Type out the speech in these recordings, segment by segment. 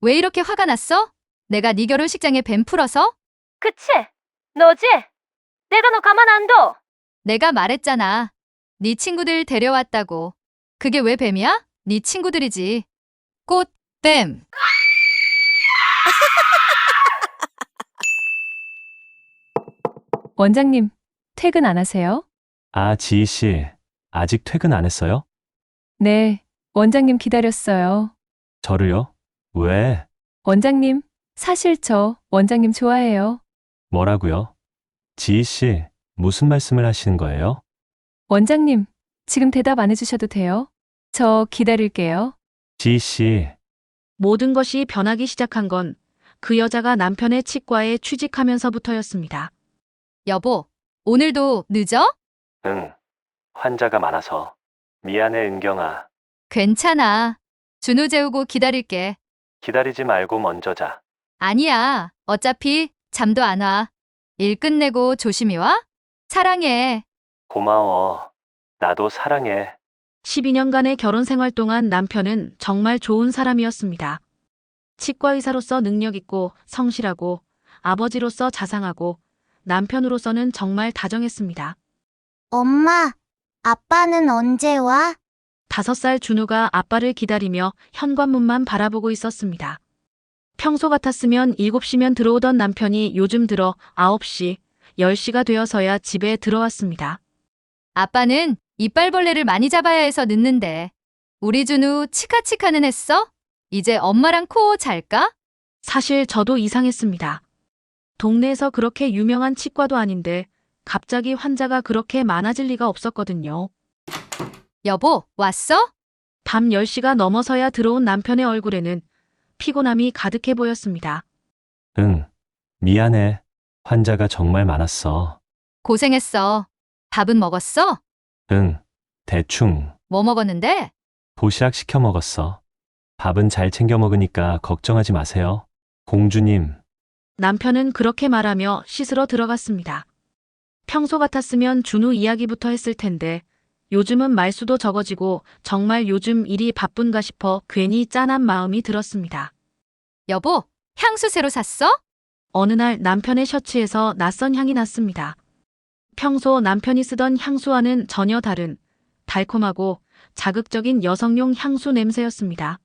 왜 이렇게 화가 났어? 내가 네 결혼식장에 뱀 풀어서? 그치? 너지? 내가 너 가만 안 둬. 내가 말했잖아. 네 친구들 데려왔다고. 그게 왜 뱀이야? 네 친구들이지. 꽃, 뱀. 원장님, 퇴근 안 하세요? 아, 지희 씨, 아직 퇴근 안 했어요? 네, 원장님 기다렸어요. 저를요? 왜? 원장님, 사실 저 원장님 좋아해요. 뭐라고요? 지희 씨, 무슨 말씀을 하시는 거예요? 원장님, 지금 대답 안 해주셔도 돼요. 저 기다릴게요. 지희 씨, 모든 것이 변하기 시작한 건 그 여자가 남편의 치과에 취직하면서부터였습니다. 여보, 오늘도 늦어? 응. 환자가 많아서. 미안해, 은경아. 괜찮아. 준우 재우고 기다릴게. 기다리지 말고 먼저 자. 아니야. 어차피 잠도 안 와. 일 끝내고 조심히 와. 사랑해. 고마워. 나도 사랑해. 12년간의 결혼 생활 동안 남편은 정말 좋은 사람이었습니다. 치과 의사로서 능력 있고 성실하고 아버지로서 자상하고 남편으로서는 정말 다정했습니다. 엄마, 아빠는 언제 와? 5살 준우가 아빠를 기다리며 현관문만 바라보고 있었습니다. 평소 같았으면 7시면 들어오던 남편이 요즘 들어 9시, 10시가 되어서야 집에 들어왔습니다. 아빠는 이빨벌레를 많이 잡아야 해서 늦는데. 우리 준우 치카치카는 했어? 이제 엄마랑 코 잘까? 사실 저도 이상했습니다. 동네에서 그렇게 유명한 치과도 아닌데 갑자기 환자가 그렇게 많아질 리가 없었거든요. 여보, 왔어? 밤 10시가 넘어서야 들어온 남편의 얼굴에는 피곤함이 가득해 보였습니다. 응. 미안해. 환자가 정말 많았어. 고생했어. 밥은 먹었어? 응. 대충. 뭐 먹었는데? 도시락 시켜 먹었어. 밥은 잘 챙겨 먹으니까 걱정하지 마세요. 공주님, 남편은 그렇게 말하며 씻으러 들어갔습니다. 평소 같았으면 준우 이야기부터 했을 텐데 요즘은 말수도 적어지고 정말 요즘 일이 바쁜가 싶어 괜히 짠한 마음이 들었습니다. 여보, 향수 새로 샀어? 어느 날 남편의 셔츠에서 낯선 향이 났습니다. 평소 남편이 쓰던 향수와는 전혀 다른 달콤하고 자극적인 여성용 향수 냄새였습니다.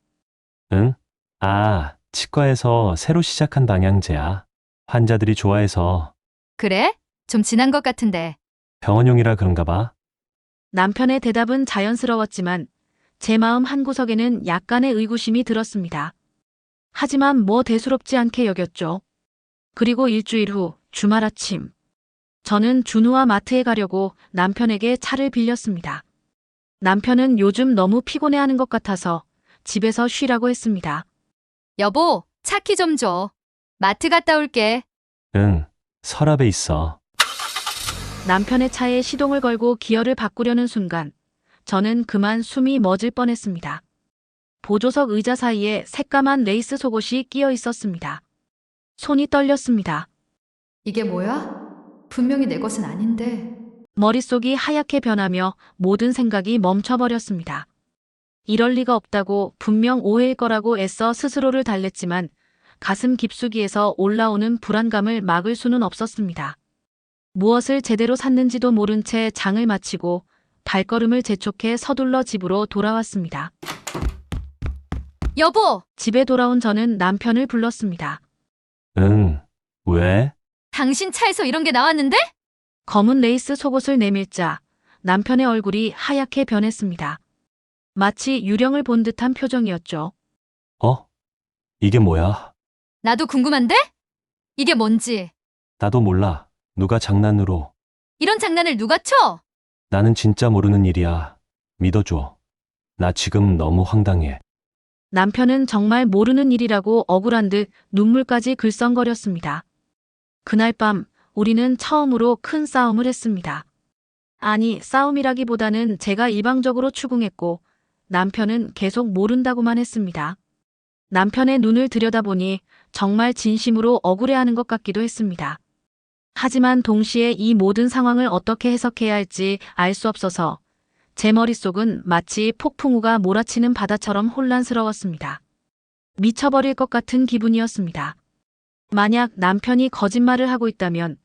응? 아, 치과에서 새로 시작한 방향제야. 환자들이 좋아해서 그래? 좀 진한 것 같은데. 병원용이라 그런가 봐. 남편의 대답은 자연스러웠지만 제 마음 한구석에는 약간의 의구심이 들었습니다. 하지만 뭐 대수롭지 않게 여겼죠. 그리고 일주일 후 주말 아침 저는 준우와 마트에 가려고 남편에게 차를 빌렸습니다. 남편은 요즘 너무 피곤해하는 것 같아서 집에서 쉬라고 했습니다. 여보, 차 키 좀 줘. 마트 갔다 올게. 응, 서랍에 있어. 남편의 차에 시동을 걸고 기어를 바꾸려는 순간 저는 그만 숨이 멎을 뻔했습니다. 보조석 의자 사이에 새까만 레이스 속옷이 끼어 있었습니다. 손이 떨렸습니다. 이게 뭐야? 분명히 내 것은 아닌데. 머릿속이 하얗게 변하며 모든 생각이 멈춰버렸습니다. 이럴 리가 없다고 분명 오해일 거라고 애써 스스로를 달랬지만 가슴 깊숙이에서 올라오는 불안감을 막을 수는 없었습니다. 무엇을 제대로 샀는지도 모른 채 장을 마치고 발걸음을 재촉해 서둘러 집으로 돌아왔습니다. 여보, 집에 돌아온 저는 남편을 불렀습니다. 응, 왜? 당신 차에서 이런 게 나왔는데? 검은 레이스 속옷을 내밀자 남편의 얼굴이 하얗게 변했습니다. 마치 유령을 본 듯한 표정이었죠. 어? 이게 뭐야? 나도 궁금한데? 이게 뭔지. 나도 몰라. 누가 장난으로. 이런 장난을 누가 쳐? 나는 진짜 모르는 일이야. 믿어줘. 나 지금 너무 황당해. 남편은 정말 모르는 일이라고 억울한 듯 눈물까지 글썽거렸습니다. 그날 밤 우리는 처음으로 큰 싸움을 했습니다. 아니, 싸움이라기보다는 제가 일방적으로 추궁했고 남편은 계속 모른다고만 했습니다. 남편의 눈을 들여다보니 정말 진심으로 억울해하는 것 같기도 했습니다. 하지만 동시에 이 모든 상황을 어떻게 해석해야 할지 알 수 없어서 제 머릿속은 마치 폭풍우가 몰아치는 바다처럼 혼란스러웠습니다. 미쳐버릴 것 같은 기분이었습니다. 만약 남편이 거짓말을 하고 있다면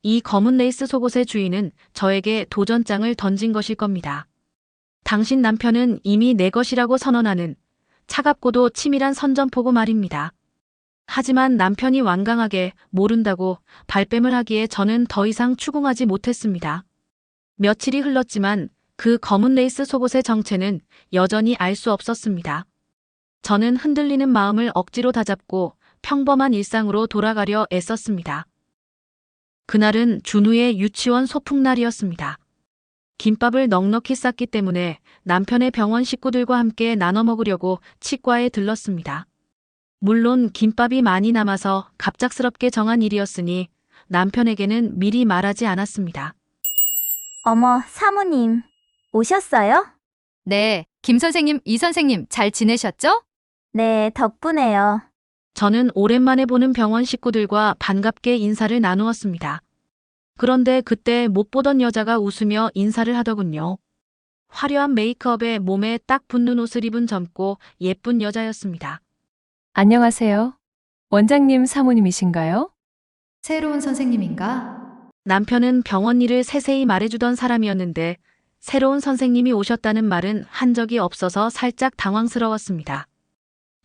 이 검은 레이스 속옷의 주인은 저에게 도전장을 던진 것일 겁니다. 당신 남편은 이미 내 것이라고 선언하는 차갑고도 치밀한 선전포고 말입니다. 하지만 남편이 완강하게 모른다고 발뺌을 하기에 저는 더 이상 추궁하지 못했습니다. 며칠이 흘렀지만 그 검은 레이스 속옷의 정체는 여전히 알 수 없었습니다. 저는 흔들리는 마음을 억지로 다잡고 평범한 일상으로 돌아가려 애썼습니다. 그날은 준우의 유치원 소풍날이었습니다. 김밥을 넉넉히 쌌기 때문에 남편의 병원 식구들과 함께 나눠 먹으려고 치과에 들렀습니다. 물론 김밥이 많이 남아서 갑작스럽게 정한 일이었으니 남편에게는 미리 말하지 않았습니다. 어머, 사모님. 오셨어요? 네, 김 선생님, 이 선생님 잘 지내셨죠? 네, 덕분에요. 저는 오랜만에 보는 병원 식구들과 반갑게 인사를 나누었습니다. 그런데 그때 못 보던 여자가 웃으며 인사를 하더군요. 화려한 메이크업에 몸에 딱 붙는 옷을 입은 젊고 예쁜 여자였습니다. 안녕하세요. 원장님 사모님이신가요? 새로운 선생님인가? 남편은 병원 일을 세세히 말해주던 사람이었는데 새로운 선생님이 오셨다는 말은 한 적이 없어서 살짝 당황스러웠습니다.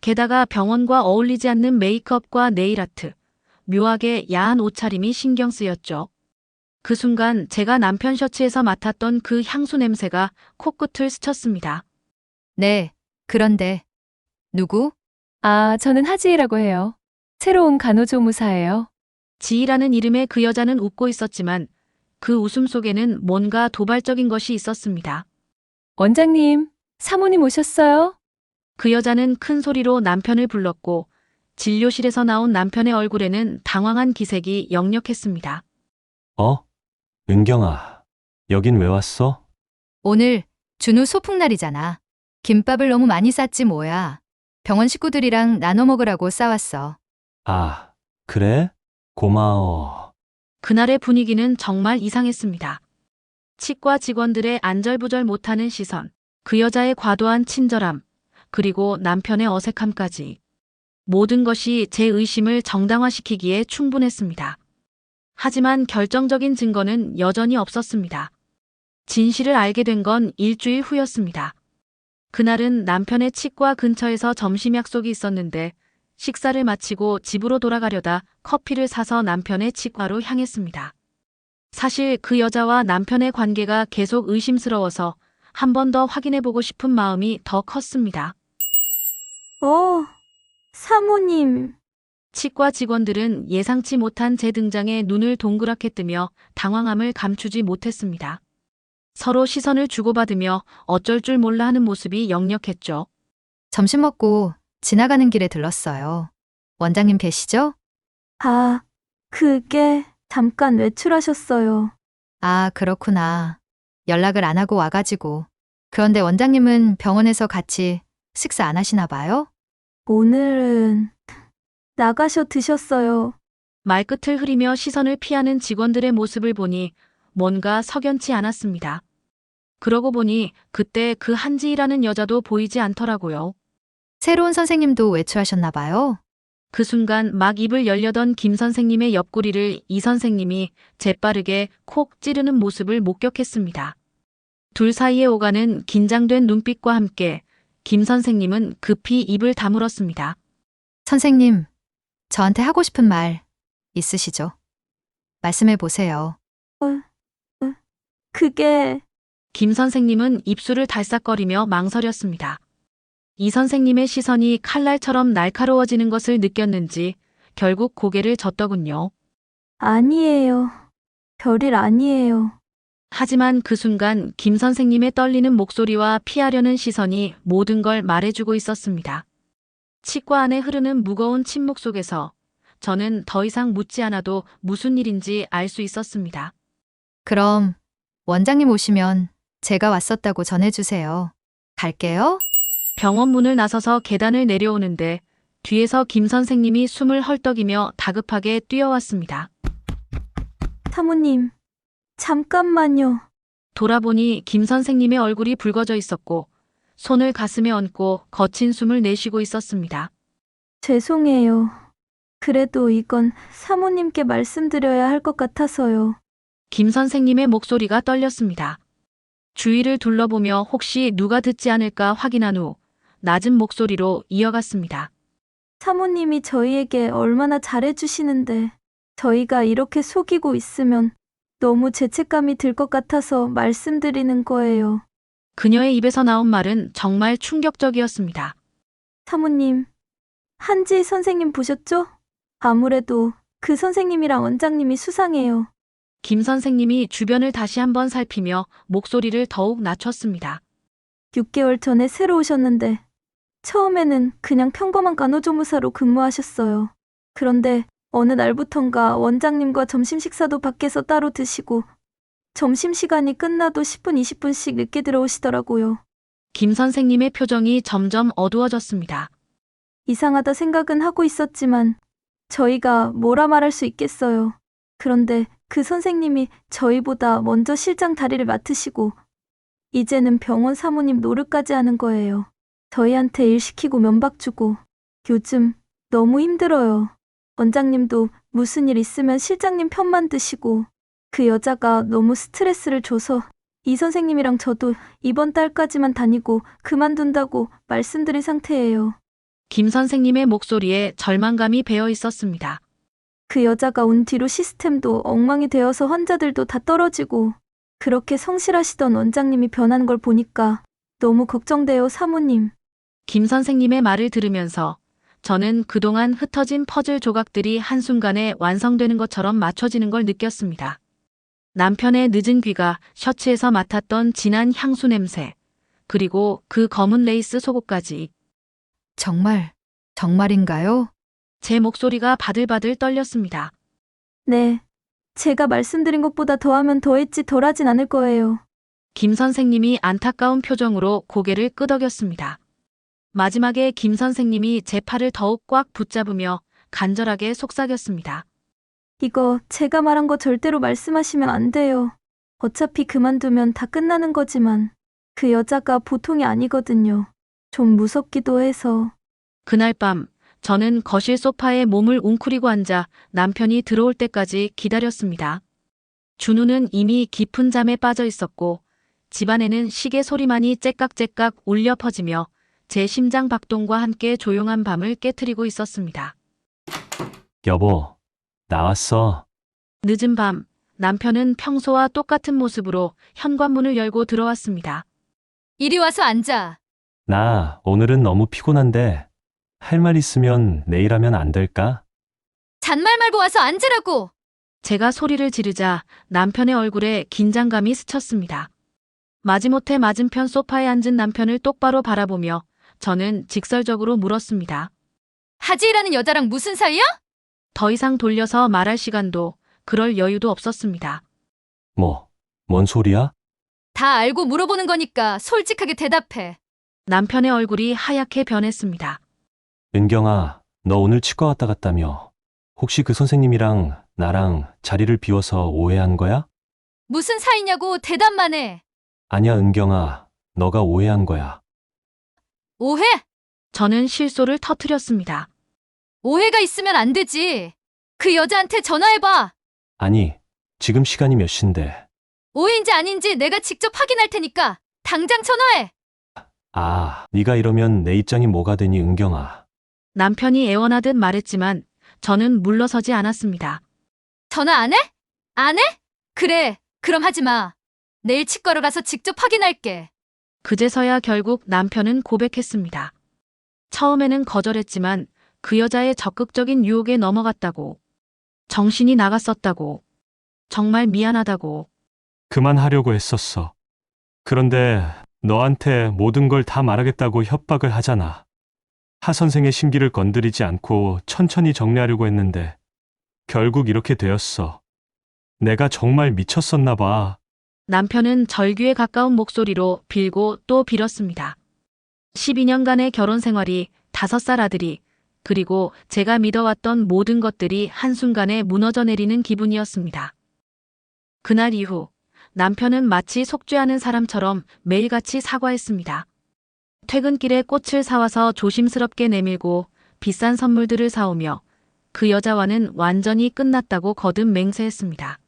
게다가 병원과 어울리지 않는 메이크업과 네일아트, 묘하게 야한 옷차림이 신경 쓰였죠. 그 순간 제가 남편 셔츠에서 맡았던 그 향수 냄새가 코끝을 스쳤습니다. 네, 그런데 누구? 아, 저는 하지이라고 해요. 새로운 간호조무사예요. 지희라는 이름의 그 여자는 웃고 있었지만 그 웃음 속에는 뭔가 도발적인 것이 있었습니다. 원장님, 사모님 오셨어요? 그 여자는 큰 소리로 남편을 불렀고 진료실에서 나온 남편의 얼굴에는 당황한 기색이 역력했습니다. 은경아, 여긴 왜 왔어? 오늘 준우 소풍날이잖아. 김밥을 너무 많이 쌌지 뭐야. 병원 식구들이랑 나눠 먹으라고 싸왔어. 아, 그래? 고마워. 그날의 분위기는 정말 이상했습니다. 치과 직원들의 안절부절 못하는 시선, 그 여자의 과도한 친절함, 그리고 남편의 어색함까지. 모든 것이 제 의심을 정당화시키기에 충분했습니다. 하지만 결정적인 증거는 여전히 없었습니다. 진실을 알게 된 건 일주일 후였습니다. 그날은 남편의 치과 근처에서 점심 약속이 있었는데 식사를 마치고 집으로 돌아가려다 커피를 사서 남편의 치과로 향했습니다. 사실 그 여자와 남편의 관계가 계속 의심스러워서 한 번 더 확인해보고 싶은 마음이 더 컸습니다. 사모님. 치과 직원들은 예상치 못한 제 등장에 눈을 동그랗게 뜨며 당황함을 감추지 못했습니다. 서로 시선을 주고받으며 어쩔 줄 몰라 하는 모습이 역력했죠. 점심 먹고 지나가는 길에 들렀어요. 원장님 계시죠? 아, 그게 잠깐 외출하셨어요. 아, 그렇구나. 연락을 안 하고 와가지고. 그런데 원장님은 병원에서 같이 식사 안 하시나 봐요? 오늘은 나가셔 드셨어요. 말끝을 흐리며 시선을 피하는 직원들의 모습을 보니 뭔가 석연치 않았습니다. 그러고 보니 그때 그 한지희라는 여자도 보이지 않더라고요. 새로운 선생님도 외출하셨나 봐요? 그 순간 막 입을 열려던 김 선생님의 옆구리를 이 선생님이 재빠르게 콕 찌르는 모습을 목격했습니다. 둘 사이에 오가는 긴장된 눈빛과 함께 김 선생님은 급히 입을 다물었습니다. 선생님, 저한테 하고 싶은 말 있으시죠? 말씀해 보세요. 그게 김 선생님은 입술을 달싹거리며 망설였습니다. 이 선생님의 시선이 칼날처럼 날카로워지는 것을 느꼈는지 결국 고개를 젓더군요. 아니에요. 별일 아니에요. 하지만 그 순간 김 선생님의 떨리는 목소리와 피하려는 시선이 모든 걸 말해주고 있었습니다. 치과 안에 흐르는 무거운 침묵 속에서 저는 더 이상 묻지 않아도 무슨 일인지 알 수 있었습니다. 그럼 원장님 오시면 제가 왔었다고 전해주세요. 갈게요. 병원 문을 나서서 계단을 내려오는데 뒤에서 김 선생님이 숨을 헐떡이며 다급하게 뛰어왔습니다. 사모님, 잠깐만요. 돌아보니 김 선생님의 얼굴이 붉어져 있었고 손을 가슴에 얹고 거친 숨을 내쉬고 있었습니다. 죄송해요. 그래도 이건 사모님께 말씀드려야 할 것 같아서요. 김 선생님의 목소리가 떨렸습니다. 주위를 둘러보며 혹시 누가 듣지 않을까 확인한 후 낮은 목소리로 이어갔습니다. 사모님이 저희에게 얼마나 잘해주시는데 저희가 이렇게 속이고 있으면 너무 죄책감이 들 것 같아서 말씀드리는 거예요. 그녀의 입에서 나온 말은 정말 충격적이었습니다. 사모님, 한지 선생님 보셨죠? 아무래도 그 선생님이랑 원장님이 수상해요. 김 선생님이 주변을 다시 한번 살피며 목소리를 더욱 낮췄습니다. 6개월 전에 새로 오셨는데 처음에는 그냥 평범한 간호조무사로 근무하셨어요. 그런데 어느 날부턴가 원장님과 점심 식사도 밖에서 따로 드시고 점심시간이 끝나도 10분, 20분씩 늦게 들어오시더라고요. 김 선생님의 표정이 점점 어두워졌습니다. 이상하다 생각은 하고 있었지만 저희가 뭐라 말할 수 있겠어요. 그런데 그 선생님이 저희보다 먼저 실장 다리를 맡으시고 이제는 병원 사모님 노릇까지 하는 거예요. 저희한테 일 시키고 면박 주고 요즘 너무 힘들어요. 원장님도 무슨 일 있으면 실장님 편만 드시고 그 여자가 너무 스트레스를 줘서 이 선생님이랑 저도 이번 달까지만 다니고 그만둔다고 말씀드린 상태예요. 김 선생님의 목소리에 절망감이 배어 있었습니다. 그 여자가 온 뒤로 시스템도 엉망이 되어서 환자들도 다 떨어지고 그렇게 성실하시던 원장님이 변한 걸 보니까 너무 걱정돼요, 사모님. 김 선생님의 말을 들으면서 저는 그동안 흩어진 퍼즐 조각들이 한순간에 완성되는 것처럼 맞춰지는 걸 느꼈습니다. 남편의 늦은 귀가 셔츠에서 맡았던 진한 향수 냄새, 그리고 그 검은 레이스 속옷까지. 정말인가요? 제 목소리가 바들바들 떨렸습니다. 네, 제가 말씀드린 것보다 더하면 더했지 덜하진 않을 거예요. 김 선생님이 안타까운 표정으로 고개를 끄덕였습니다. 마지막에 김 선생님이 제 팔을 더욱 꽉 붙잡으며 간절하게 속삭였습니다. 이거 제가 말한 거 절대로 말씀하시면 안 돼요. 어차피 그만두면 다 끝나는 거지만 그 여자가 보통이 아니거든요. 좀 무섭기도 해서. 그날 밤 저는 거실 소파에 몸을 웅크리고 앉아 남편이 들어올 때까지 기다렸습니다. 준우는 이미 깊은 잠에 빠져 있었고 집안에는 시계 소리만이 째깍째깍 울려 퍼지며 제 심장 박동과 함께 조용한 밤을 깨트리고 있었습니다. 여보, 나왔어. 늦은 밤 남편은 평소와 똑같은 모습으로 현관문을 열고 들어왔습니다. 이리 와서 앉아. 나 오늘은 너무 피곤한데 할 말 있으면 내일 하면 안 될까? 잔말 말고 와서 앉으라고. 제가 소리를 지르자 남편의 얼굴에 긴장감이 스쳤습니다. 마지못해 맞은편 소파에 앉은 남편을 똑바로 바라보며 저는 직설적으로 물었습니다. 하지이라는 여자랑 무슨 사이야? 더 이상 돌려서 말할 시간도 그럴 여유도 없었습니다. 뭔 소리야? 다 알고 물어보는 거니까 솔직하게 대답해. 남편의 얼굴이 하얗게 변했습니다. 은경아, 너 오늘 치과 왔다 갔다며. 혹시 그 선생님이랑 나랑 자리를 비워서 오해한 거야? 무슨 사이냐고 대답만 해. 아니야, 은경아. 너가 오해한 거야. 오해? 저는 실소를 터뜨렸습니다. 오해가 있으면 안 되지. 그 여자한테 전화해봐. 아니, 지금 시간이 몇 시인데. 오해인지 아닌지 내가 직접 확인할 테니까 당장 전화해. 아, 네가 이러면 내 입장이 뭐가 되니, 은경아. 남편이 애원하듯 말했지만 저는 물러서지 않았습니다. 전화 안 해? 안 해? 그래, 그럼 하지 마. 내일 치과로 가서 직접 확인할게. 그제서야 결국 남편은 고백했습니다. 처음에는 거절했지만 그 여자의 적극적인 유혹에 넘어갔다고. 정신이 나갔었다고. 정말 미안하다고. 그만하려고 했었어. 그런데 너한테 모든 걸 다 말하겠다고 협박을 하잖아. 하 선생의 심기를 건드리지 않고 천천히 정리하려고 했는데 결국 이렇게 되었어. 내가 정말 미쳤었나 봐. 남편은 절규에 가까운 목소리로 빌고 또 빌었습니다. 12년간의 결혼 생활이 5살 아들이 그리고 제가 믿어왔던 모든 것들이 한순간에 무너져 내리는 기분이었습니다. 그날 이후 남편은 마치 속죄하는 사람처럼 매일같이 사과했습니다. 퇴근길에 꽃을 사와서 조심스럽게 내밀고 비싼 선물들을 사오며 그 여자와는 완전히 끝났다고 거듭 맹세했습니다.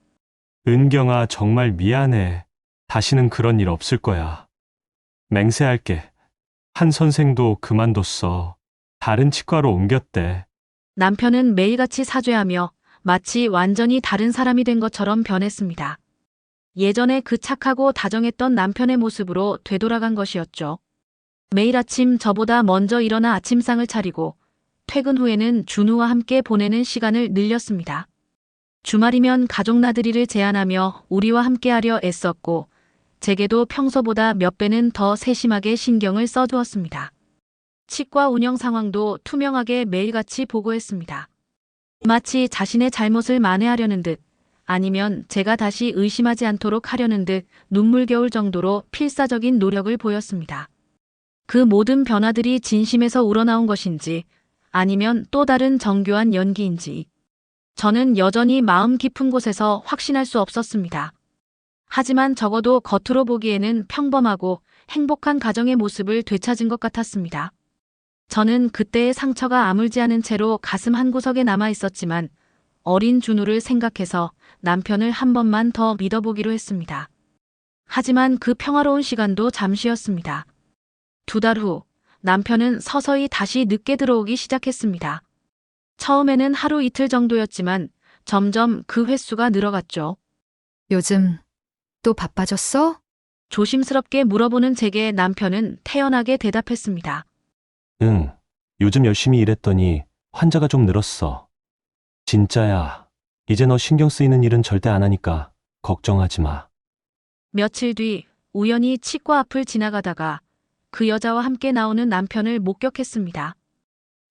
은경아, 정말 미안해. 다시는 그런 일 없을 거야. 맹세할게. 한 선생도 그만뒀어. 다른 치과로 옮겼대. 남편은 매일같이 사죄하며 마치 완전히 다른 사람이 된 것처럼 변했습니다. 예전에 그 착하고 다정했던 남편의 모습으로 되돌아간 것이었죠. 매일 아침 저보다 먼저 일어나 아침상을 차리고 퇴근 후에는 준우와 함께 보내는 시간을 늘렸습니다. 주말이면 가족 나들이를 제안하며 우리와 함께하려 애썼고 제게도 평소보다 몇 배는 더 세심하게 신경을 써주었습니다. 치과 운영 상황도 투명하게 매일같이 보고했습니다. 마치 자신의 잘못을 만회하려는 듯 아니면 제가 다시 의심하지 않도록 하려는 듯 눈물겨울 정도로 필사적인 노력을 보였습니다. 그 모든 변화들이 진심에서 우러나온 것인지 아니면 또 다른 정교한 연기인지 저는 여전히 마음 깊은 곳에서 확신할 수 없었습니다. 하지만 적어도 겉으로 보기에는 평범하고 행복한 가정의 모습을 되찾은 것 같았습니다. 저는 그때의 상처가 아물지 않은 채로 가슴 한구석에 남아 있었지만 어린 준우를 생각해서 남편을 한 번만 더 믿어보기로 했습니다. 하지만 그 평화로운 시간도 잠시였습니다. 2달 후 남편은 서서히 다시 늦게 들어오기 시작했습니다. 처음에는 하루 이틀 정도였지만 점점 그 횟수가 늘어갔죠. 요즘 또 바빠졌어? 조심스럽게 물어보는 제게 남편은 태연하게 대답했습니다. 응, 요즘 열심히 일했더니 환자가 좀 늘었어. 진짜야. 이제 너 신경 쓰이는 일은 절대 안 하니까 걱정하지 마. 며칠 뒤 우연히 치과 앞을 지나가다가 그 여자와 함께 나오는 남편을 목격했습니다.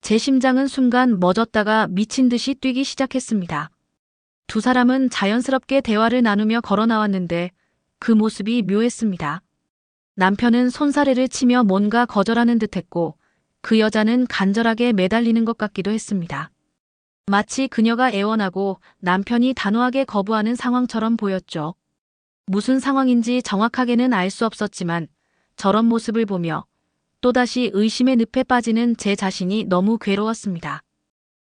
제 심장은 순간 멎었다가 미친 듯이 뛰기 시작했습니다. 두 사람은 자연스럽게 대화를 나누며 걸어 나왔는데 그 모습이 묘했습니다. 남편은 손사래를 치며 뭔가 거절하는 듯했고 그 여자는 간절하게 매달리는 것 같기도 했습니다. 마치 그녀가 애원하고 남편이 단호하게 거부하는 상황처럼 보였죠. 무슨 상황인지 정확하게는 알 수 없었지만 저런 모습을 보며 또다시 의심의 늪에 빠지는 제 자신이 너무 괴로웠습니다.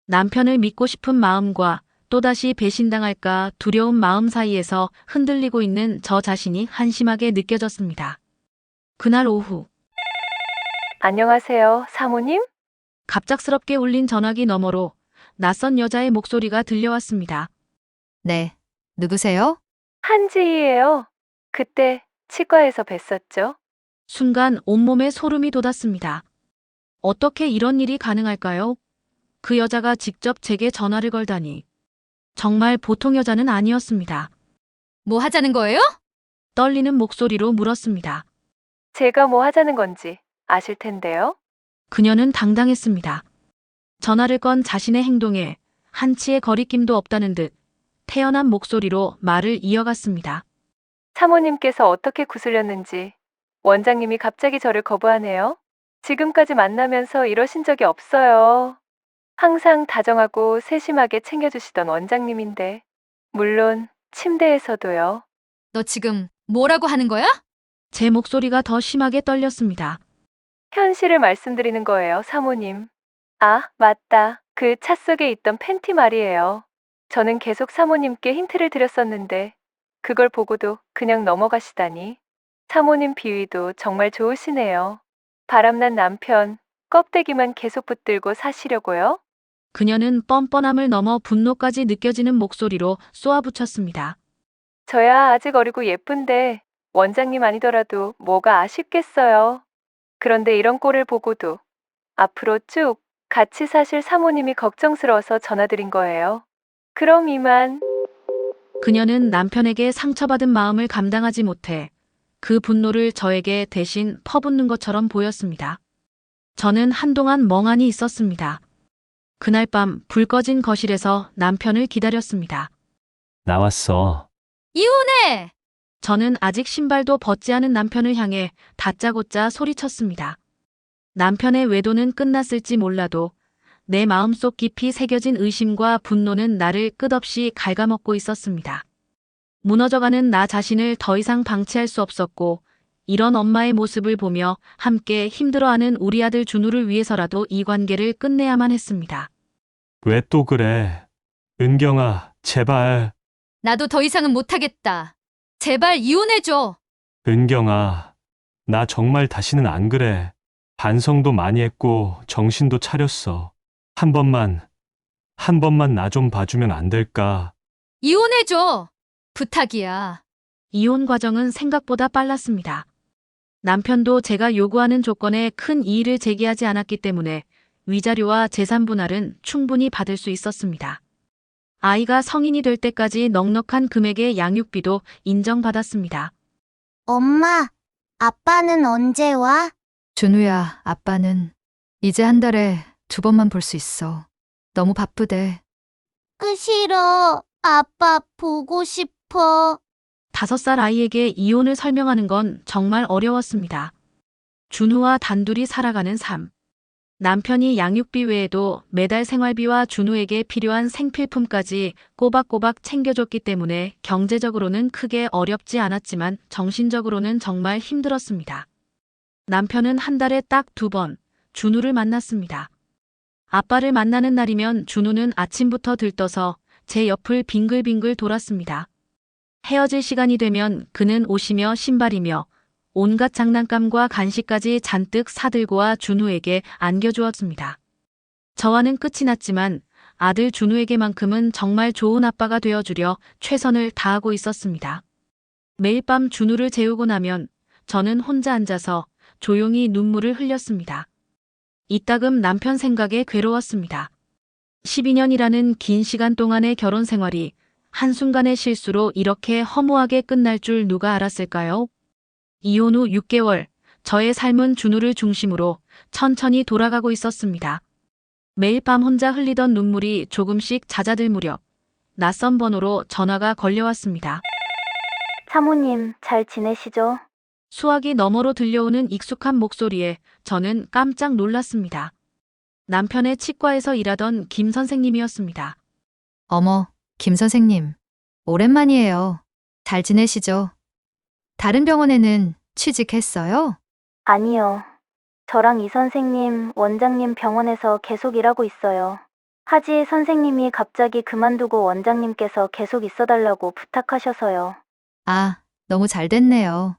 남편을 믿고 싶은 마음과 또다시 배신당할까 두려운 마음 사이에서 흔들리고 있는 저 자신이 한심하게 느껴졌습니다. 그날 오후 안녕하세요, 사모님? 갑작스럽게 울린 전화기 너머로 낯선 여자의 목소리가 들려왔습니다. 네. 누구세요? 한지희예요. 그때 치과에서 뵀었죠. 순간 온몸에 소름이 돋았습니다. 어떻게 이런 일이 가능할까요? 그 여자가 직접 제게 전화를 걸다니. 정말 보통 여자는 아니었습니다. 뭐 하자는 거예요? 떨리는 목소리로 물었습니다. 제가 뭐 하자는 건지 아실 텐데요. 그녀는 당당했습니다. 전화를 건 자신의 행동에 한치의 거리낌도 없다는 듯 태연한 목소리로 말을 이어갔습니다. 사모님께서 어떻게 구슬렸는지 원장님이 갑자기 저를 거부하네요. 지금까지 만나면서 이러신 적이 없어요. 항상 다정하고 세심하게 챙겨주시던 원장님인데 물론 침대에서도요. 너 지금 뭐라고 하는 거야? 제 목소리가 더 심하게 떨렸습니다. 현실을 말씀드리는 거예요, 사모님. 아, 맞다. 그 차 속에 있던 팬티 말이에요. 저는 계속 사모님께 힌트를 드렸었는데 그걸 보고도 그냥 넘어가시다니. 사모님 비위도 정말 좋으시네요. 바람난 남편, 껍데기만 계속 붙들고 사시려고요? 그녀는 뻔뻔함을 넘어 분노까지 느껴지는 목소리로 쏘아붙였습니다. 저야 아직 어리고 예쁜데 원장님 아니더라도 뭐가 아쉽겠어요. 그런데 이런 꼴을 보고도 앞으로 쭉 같이 사실 사모님이 걱정스러워서 전화드린 거예요. 그럼 이만. 그녀는 남편에게 상처받은 마음을 감당하지 못해 그 분노를 저에게 대신 퍼붓는 것처럼 보였습니다. 저는 한동안 멍하니 있었습니다. 그날 밤 불 꺼진 거실에서 남편을 기다렸습니다. 나왔어. 이혼해! 저는 아직 신발도 벗지 않은 남편을 향해 다짜고짜 소리쳤습니다. 남편의 외도는 끝났을지 몰라도 내 마음속 깊이 새겨진 의심과 분노는 나를 끝없이 갉아먹고 있었습니다. 무너져가는 나 자신을 더 이상 방치할 수 없었고 이런 엄마의 모습을 보며 함께 힘들어하는 우리 아들 준우를 위해서라도 이 관계를 끝내야만 했습니다. 왜 또 그래? 은경아, 제발. 나도 더 이상은 못하겠다. 제발 이혼해줘. 은경아, 나 정말 다시는 안 그래. 반성도 많이 했고 정신도 차렸어. 한 번만 나 좀 봐주면 안 될까? 이혼해줘. 부탁이야. 이혼 과정은 생각보다 빨랐습니다. 남편도 제가 요구하는 조건에 큰 이의를 제기하지 않았기 때문에 위자료와 재산 분할은 충분히 받을 수 있었습니다. 아이가 성인이 될 때까지 넉넉한 금액의 양육비도 인정받았습니다. 엄마, 아빠는 언제 와? 준우야, 아빠는 이제 한 달에 2번만 볼 수 있어. 너무 바쁘대. 싫어. 아빠 보고 싶어. 5살 아이에게 이혼을 설명하는 건 정말 어려웠습니다. 준우와 단둘이 살아가는 삶. 남편이 양육비 외에도 매달 생활비와 준우에게 필요한 생필품까지 꼬박꼬박 챙겨줬기 때문에 경제적으로는 크게 어렵지 않았지만 정신적으로는 정말 힘들었습니다. 남편은 한 달에 딱 2번 준우를 만났습니다. 아빠를 만나는 날이면 준우는 아침부터 들떠서 제 옆을 빙글빙글 돌았습니다. 헤어질 시간이 되면 그는 옷이며 신발이며 온갖 장난감과 간식까지 잔뜩 사들고 와 준우에게 안겨주었습니다. 저와는 끝이 났지만 아들 준우에게만큼은 정말 좋은 아빠가 되어주려 최선을 다하고 있었습니다. 매일 밤 준우를 재우고 나면 저는 혼자 앉아서 조용히 눈물을 흘렸습니다. 이따금 남편 생각에 괴로웠습니다. 12년이라는 긴 시간 동안의 결혼 생활이 한순간의 실수로 이렇게 허무하게 끝날 줄 누가 알았을까요? 이혼 후 6개월, 저의 삶은 준우를 중심으로 천천히 돌아가고 있었습니다. 매일 밤 혼자 흘리던 눈물이 조금씩 잦아들 무렵 낯선 번호로 전화가 걸려왔습니다. 사모님, 잘 지내시죠? 수화기 너머로 들려오는 익숙한 목소리에 저는 깜짝 놀랐습니다. 남편의 치과에서 일하던 김 선생님이었습니다. 어머, 김 선생님. 오랜만이에요. 잘 지내시죠? 다른 병원에는 취직했어요? 아니요. 저랑 이 선생님, 원장님 병원에서 계속 일하고 있어요. 하지 선생님이 갑자기 그만두고 원장님께서 계속 있어달라고 부탁하셔서요. 아, 너무 잘 됐네요.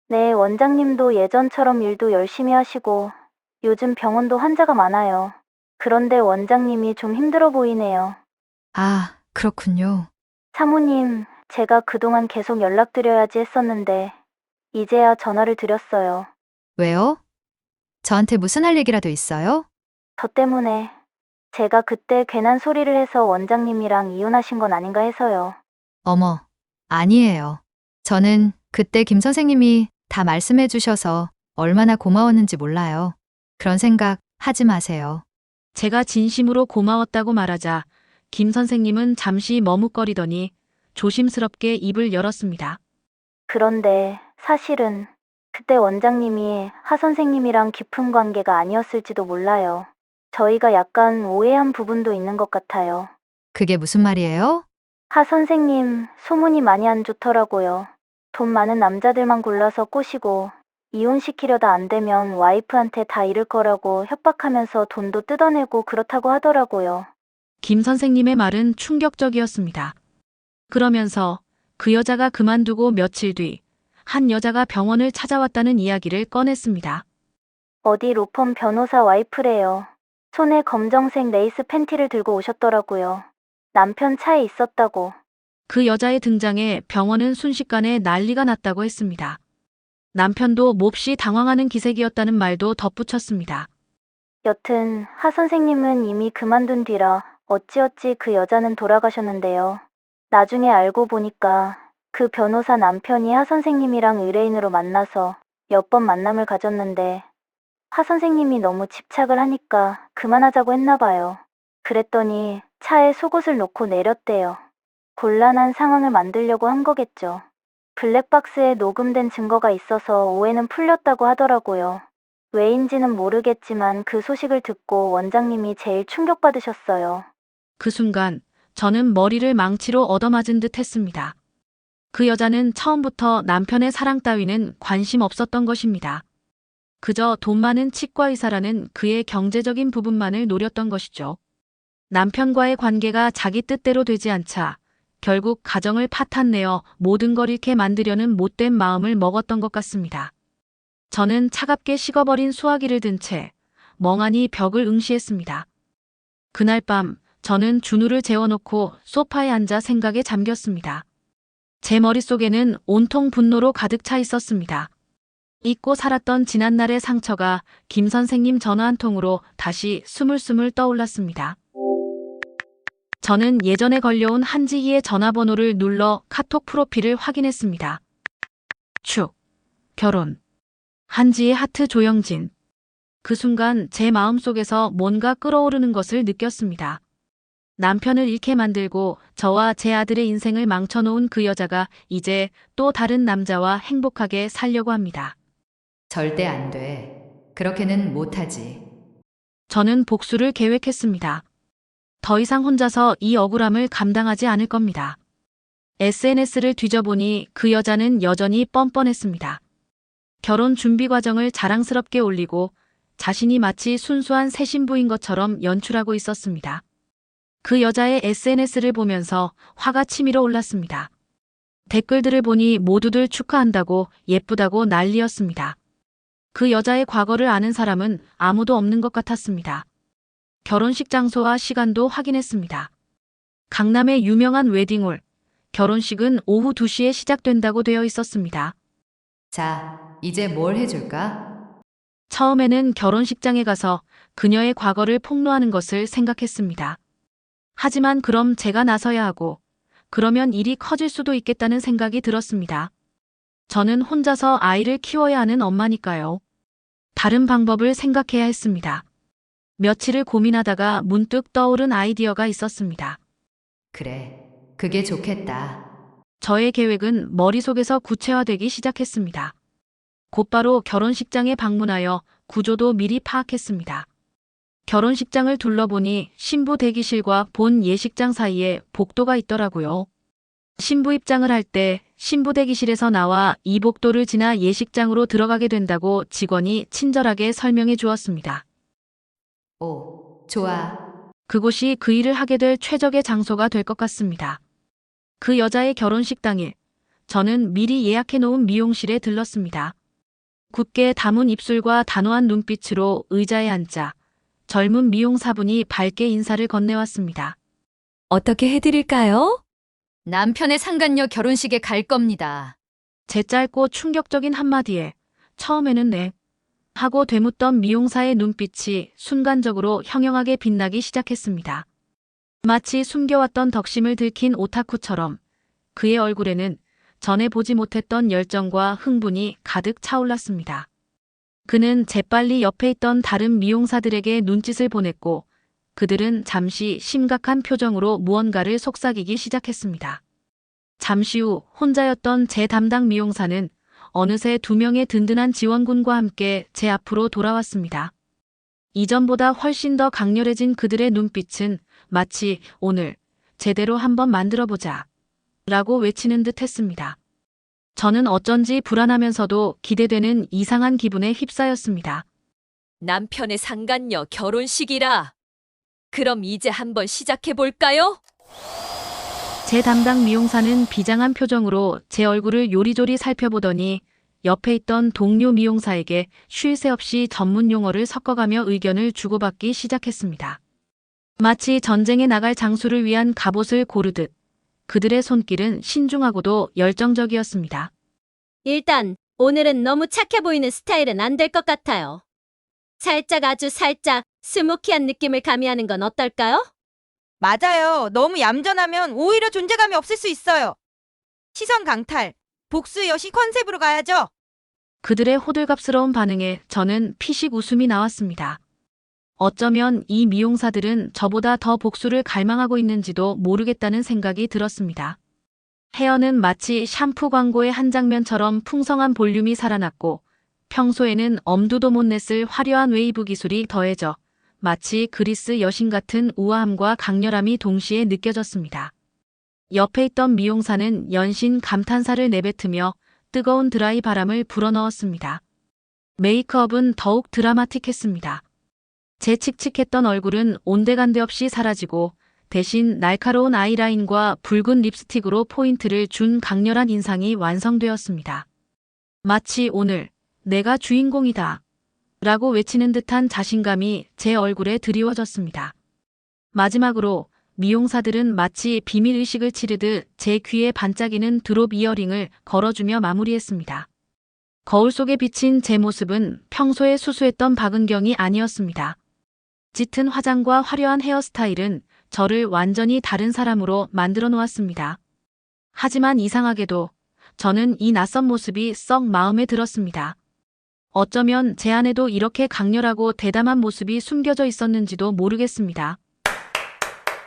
네, 원장님도 예전처럼 일도 열심히 하시고 요즘 병원도 환자가 많아요. 그런데 원장님이 좀 힘들어 보이네요. 아, 그렇군요. 사모님, 제가 그동안 계속 연락드려야지 했었는데 이제야 전화를 드렸어요. 왜요? 저한테 무슨 할 얘기라도 있어요? 저 때문에 제가 그때 괜한 소리를 해서 원장님이랑 이혼하신 건 아닌가 해서요. 어머, 아니에요. 저는 그때 김 선생님이 다 말씀해 주셔서 얼마나 고마웠는지 몰라요. 그런 생각 하지 마세요. 제가 진심으로 고마웠다고 말하자 김 선생님은 잠시 머뭇거리더니 조심스럽게 입을 열었습니다. 그런데 사실은 그때 원장님이 하 선생님이랑 깊은 관계가 아니었을지도 몰라요. 저희가 약간 오해한 부분도 있는 것 같아요. 그게 무슨 말이에요? 하 선생님 소문이 많이 안 좋더라고요. 돈 많은 남자들만 골라서 꼬시고 이혼시키려다 안 되면 와이프한테 다 잃을 거라고 협박하면서 돈도 뜯어내고 그렇다고 하더라고요. 김 선생님의 말은 충격적이었습니다. 그러면서 그 여자가 그만두고 며칠 뒤 한 여자가 병원을 찾아왔다는 이야기를 꺼냈습니다. 어디 로펌 변호사 와이프래요. 손에 검정색 레이스 팬티를 들고 오셨더라고요. 남편 차에 있었다고. 그 여자의 등장에 병원은 순식간에 난리가 났다고 했습니다. 남편도 몹시 당황하는 기색이었다는 말도 덧붙였습니다. 여튼 하 선생님은 이미 그만둔 뒤라 어찌어찌 그 여자는 돌아가셨는데요. 나중에 알고 보니까 그 변호사 남편이 하 선생님이랑 의뢰인으로 만나서 몇 번 만남을 가졌는데 하 선생님이 너무 집착을 하니까 그만하자고 했나 봐요. 그랬더니 차에 속옷을 놓고 내렸대요. 곤란한 상황을 만들려고 한 거겠죠. 블랙박스에 녹음된 증거가 있어서 오해는 풀렸다고 하더라고요. 왜인지는 모르겠지만 그 소식을 듣고 원장님이 제일 충격받으셨어요. 그 순간 저는 머리를 망치로 얻어맞은 듯 했습니다. 그 여자는 처음부터 남편의 사랑 따위는 관심 없었던 것입니다. 그저 돈 많은 치과의사라는 그의 경제적인 부분만을 노렸던 것이죠. 남편과의 관계가 자기 뜻대로 되지 않자 결국 가정을 파탄내어 모든 걸 잃게 만들려는 못된 마음을 먹었던 것 같습니다. 저는 차갑게 식어버린 수화기를 든 채 멍하니 벽을 응시했습니다. 그날 밤 저는 준우를 재워놓고 소파에 앉아 생각에 잠겼습니다. 제 머릿속에는 온통 분노로 가득 차 있었습니다. 잊고 살았던 지난날의 상처가 김 선생님 전화 한 통으로 다시 스물스물 떠올랐습니다. 저는 예전에 걸려온 한지희의 전화번호를 눌러 카톡 프로필을 확인했습니다. 축, 결혼. 한지희 하트 조영진. 그 순간 제 마음속에서 뭔가 끓어오르는 것을 느꼈습니다. 남편을 잃게 만들고 저와 제 아들의 인생을 망쳐놓은 그 여자가 이제 또 다른 남자와 행복하게 살려고 합니다. 절대 안 돼. 그렇게는 못하지. 저는 복수를 계획했습니다. 더 이상 혼자서 이 억울함을 감당하지 않을 겁니다. SNS를 뒤져보니 그 여자는 여전히 뻔뻔했습니다. 결혼 준비 과정을 자랑스럽게 올리고 자신이 마치 순수한 새 신부인 것처럼 연출하고 있었습니다. 그 여자의 SNS를 보면서 화가 치밀어 올랐습니다. 댓글들을 보니 모두들 축하한다고 예쁘다고 난리였습니다. 그 여자의 과거를 아는 사람은 아무도 없는 것 같았습니다. 결혼식 장소와 시간도 확인했습니다. 강남의 유명한 웨딩홀, 결혼식은 오후 2시에 시작된다고 되어 있었습니다. 자, 이제 뭘 해줄까? 처음에는 결혼식장에 가서 그녀의 과거를 폭로하는 것을 생각했습니다. 하지만 그럼 제가 나서야 하고, 그러면 일이 커질 수도 있겠다는 생각이 들었습니다. 저는 혼자서 아이를 키워야 하는 엄마니까요. 다른 방법을 생각해야 했습니다. 며칠을 고민하다가 문득 떠오른 아이디어가 있었습니다. 그래, 그게 좋겠다. 저의 계획은 머릿속에서 구체화되기 시작했습니다. 곧바로 결혼식장에 방문하여 구조도 미리 파악했습니다. 결혼식장을 둘러보니 신부 대기실과 본 예식장 사이에 복도가 있더라고요. 신부 입장을 할 때 신부 대기실에서 나와 이 복도를 지나 예식장으로 들어가게 된다고 직원이 친절하게 설명해 주었습니다. 오, 좋아. 그곳이 그 일을 하게 될 최적의 장소가 될 것 같습니다. 그 여자의 결혼식 당일, 저는 미리 예약해 놓은 미용실에 들렀습니다. 굳게 담은 입술과 단호한 눈빛으로 의자에 앉자 젊은 미용사분이 밝게 인사를 건네왔습니다. 어떻게 해드릴까요? 남편의 상간녀 결혼식에 갈 겁니다. 제 짧고 충격적인 한마디에 처음에는 네 하고 되묻던 미용사의 눈빛이 순간적으로 형형하게 빛나기 시작했습니다. 마치 숨겨왔던 덕심을 들킨 오타쿠처럼 그의 얼굴에는 전에 보지 못했던 열정과 흥분이 가득 차올랐습니다. 그는 재빨리 옆에 있던 다른 미용사들에게 눈짓을 보냈고 그들은 잠시 심각한 표정으로 무언가를 속삭이기 시작했습니다. 잠시 후 혼자였던 제 담당 미용사는 어느새 2명의 든든한 지원군과 함께 제 앞으로 돌아왔습니다. 이전보다 훨씬 더 강렬해진 그들의 눈빛은 마치 오늘 제대로 한번 만들어보자 라고 외치는 듯 했습니다. 저는 어쩐지 불안하면서도 기대되는 이상한 기분에 휩싸였습니다. 남편의 상간녀 결혼식이라. 그럼 이제 한번 시작해볼까요? 제 담당 미용사는 비장한 표정으로 제 얼굴을 요리조리 살펴보더니 옆에 있던 동료 미용사에게 쉴 새 없이 전문 용어를 섞어가며 의견을 주고받기 시작했습니다. 마치 전쟁에 나갈 장수를 위한 갑옷을 고르듯 그들의 손길은 신중하고도 열정적이었습니다. 일단 오늘은 너무 착해 보이는 스타일은 안 될 것 같아요. 살짝 아주 살짝 스모키한 느낌을 가미하는 건 어떨까요? 맞아요. 너무 얌전하면 오히려 존재감이 없을 수 있어요. 시선 강탈, 복수 여신 컨셉으로 가야죠. 그들의 호들갑스러운 반응에 저는 피식 웃음이 나왔습니다. 어쩌면 이 미용사들은 저보다 더 복수를 갈망하고 있는지도 모르겠다는 생각이 들었습니다. 헤어는 마치 샴푸 광고의 한 장면처럼 풍성한 볼륨이 살아났고 평소에는 엄두도 못 냈을 화려한 웨이브 기술이 더해져 마치 그리스 여신 같은 우아함과 강렬함이 동시에 느껴졌습니다. 옆에 있던 미용사는 연신 감탄사를 내뱉으며 뜨거운 드라이 바람을 불어넣었습니다. 메이크업은 더욱 드라마틱했습니다. 제 칙칙했던 얼굴은 온데간데 없이 사라지고 대신 날카로운 아이라인과 붉은 립스틱으로 포인트를 준 강렬한 인상이 완성되었습니다. 마치 오늘 내가 주인공이다 라고 외치는 듯한 자신감이 제 얼굴에 드리워졌습니다. 마지막으로 미용사들은 마치 비밀의식을 치르듯 제 귀에 반짝이는 드롭 이어링을 걸어주며 마무리했습니다. 거울 속에 비친 제 모습은 평소에 수수했던 박은경이 아니었습니다. 짙은 화장과 화려한 헤어스타일은 저를 완전히 다른 사람으로 만들어 놓았습니다. 하지만 이상하게도 저는 이 낯선 모습이 썩 마음에 들었습니다. 어쩌면 제 안에도 이렇게 강렬하고 대담한 모습이 숨겨져 있었는지도 모르겠습니다.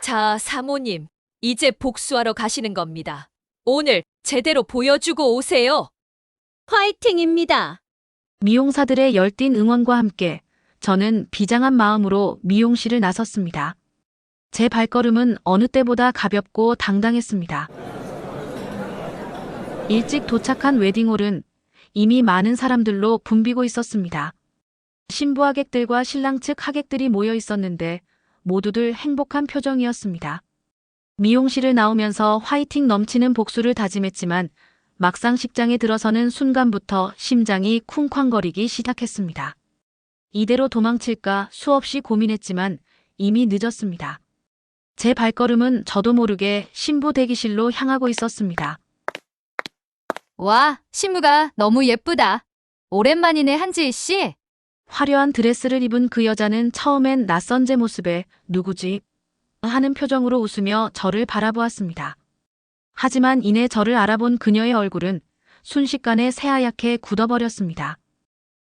자, 사모님. 이제 복수하러 가시는 겁니다. 오늘 제대로 보여주고 오세요. 화이팅입니다. 미용사들의 열띤 응원과 함께 저는 비장한 마음으로 미용실을 나섰습니다. 제 발걸음은 어느 때보다 가볍고 당당했습니다. 일찍 도착한 웨딩홀은 이미 많은 사람들로 붐비고 있었습니다. 신부 하객들과 신랑 측 하객들이 모여 있었는데 모두들 행복한 표정이었습니다. 미용실을 나오면서 화이팅 넘치는 복수를 다짐했지만 막상 식장에 들어서는 순간부터 심장이 쿵쾅거리기 시작했습니다. 이대로 도망칠까 수없이 고민했지만 이미 늦었습니다. 제 발걸음은 저도 모르게 신부 대기실로 향하고 있었습니다. 와, 신부가 너무 예쁘다. 오랜만이네, 한지희 씨. 화려한 드레스를 입은 그 여자는 처음엔 낯선 제 모습에 누구지? 하는 표정으로 웃으며 저를 바라보았습니다. 하지만 이내 저를 알아본 그녀의 얼굴은 순식간에 새하얗게 굳어버렸습니다.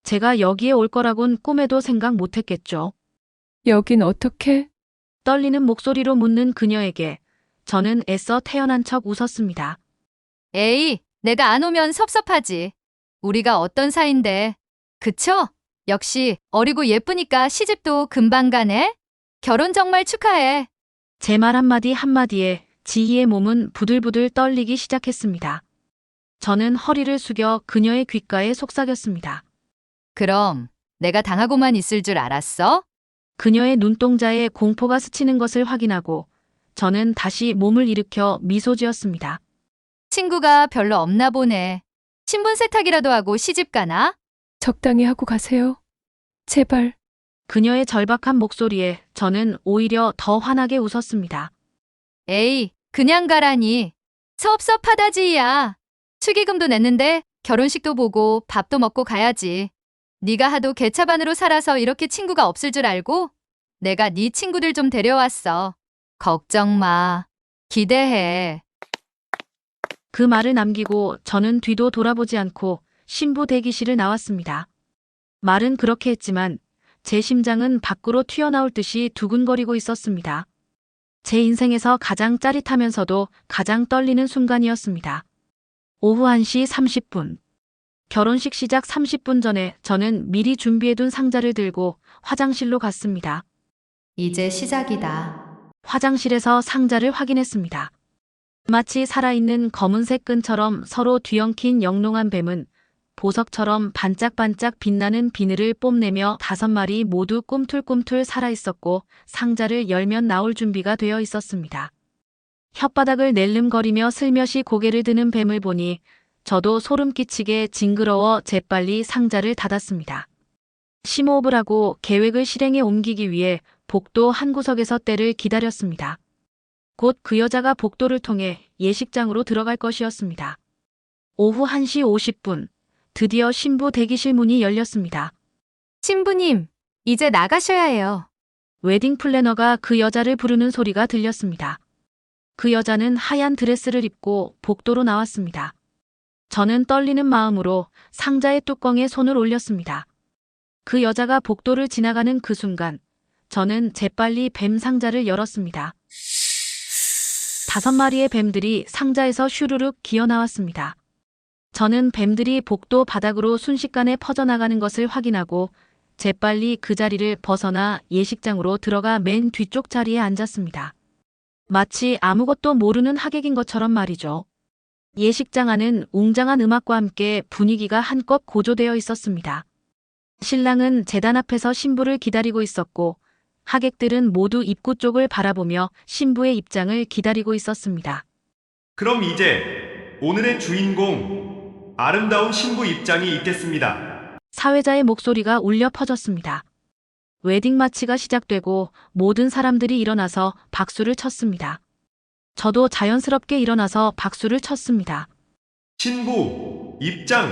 제가 여기에 올 거라곤 꿈에도 생각 못했겠죠. 여긴 어떻게? 떨리는 목소리로 묻는 그녀에게 저는 애써 태연한 척 웃었습니다. 에이, 내가 안 오면 섭섭하지. 우리가 어떤 사이인데. 그쵸? 역시 어리고 예쁘니까 시집도 금방 가네. 결혼 정말 축하해. 제 말 한마디 한마디에 지희의 몸은 부들부들 떨리기 시작했습니다. 저는 허리를 숙여 그녀의 귓가에 속삭였습니다. 그럼 내가 당하고만 있을 줄 알았어? 그녀의 눈동자에 공포가 스치는 것을 확인하고 저는 다시 몸을 일으켜 미소 지었습니다. 친구가 별로 없나 보네. 신분 세탁이라도 하고 시집 가나? 적당히 하고 가세요. 제발. 그녀의 절박한 목소리에 저는 오히려 더 환하게 웃었습니다. 에이, 그냥 가라니. 섭섭하다, 지희야. 축의금도 냈는데 결혼식도 보고 밥도 먹고 가야지. 네가 하도 개차반으로 살아서 이렇게 친구가 없을 줄 알고 내가 네 친구들 좀 데려왔어. 걱정 마. 기대해. 그 말을 남기고 저는 뒤도 돌아보지 않고 신부 대기실을 나왔습니다. 말은 그렇게 했지만 제 심장은 밖으로 튀어나올 듯이 두근거리고 있었습니다. 제 인생에서 가장 짜릿하면서도 가장 떨리는 순간이었습니다. 오후 1시 30분. 결혼식 시작 30분 전에 저는 미리 준비해둔 상자를 들고 화장실로 갔습니다. 이제 시작이다. 화장실에서 상자를 확인했습니다. 마치 살아있는 검은색 끈처럼 서로 뒤엉킨 영롱한 뱀은 보석처럼 반짝반짝 빛나는 비늘을 뽐내며 5마리 모두 꿈틀꿈틀 살아있었고 상자를 열면 나올 준비가 되어 있었습니다. 혓바닥을 낼름거리며 슬며시 고개를 드는 뱀을 보니 저도 소름 끼치게 징그러워 재빨리 상자를 닫았습니다. 심호흡을 하고 계획을 실행에 옮기기 위해 복도 한 구석에서 때를 기다렸습니다. 곧 그 여자가 복도를 통해 예식장으로 들어갈 것이었습니다. 오후 1시 50분, 드디어 신부 대기실 문이 열렸습니다. 신부님, 이제 나가셔야 해요. 웨딩 플래너가 그 여자를 부르는 소리가 들렸습니다. 그 여자는 하얀 드레스를 입고 복도로 나왔습니다. 저는 떨리는 마음으로 상자의 뚜껑에 손을 올렸습니다. 그 여자가 복도를 지나가는 그 순간, 저는 재빨리 뱀 상자를 열었습니다. 5마리의 뱀들이 상자에서 슈르륵 기어 나왔습니다. 저는 뱀들이 복도 바닥으로 순식간에 퍼져나가는 것을 확인하고 재빨리 그 자리를 벗어나 예식장으로 들어가 맨 뒤쪽 자리에 앉았습니다. 마치 아무것도 모르는 하객인 것처럼 말이죠. 예식장 안은 웅장한 음악과 함께 분위기가 한껏 고조되어 있었습니다. 신랑은 제단 앞에서 신부를 기다리고 있었고 하객들은 모두 입구 쪽을 바라보며 신부의 입장을 기다리고 있었습니다. 그럼 이제 오늘의 주인공 아름다운 신부 입장이 있겠습니다. 사회자의 목소리가 울려 퍼졌습니다. 웨딩 마치가 시작되고 모든 사람들이 일어나서 박수를 쳤습니다. 저도 자연스럽게 일어나서 박수를 쳤습니다. 신부 입장.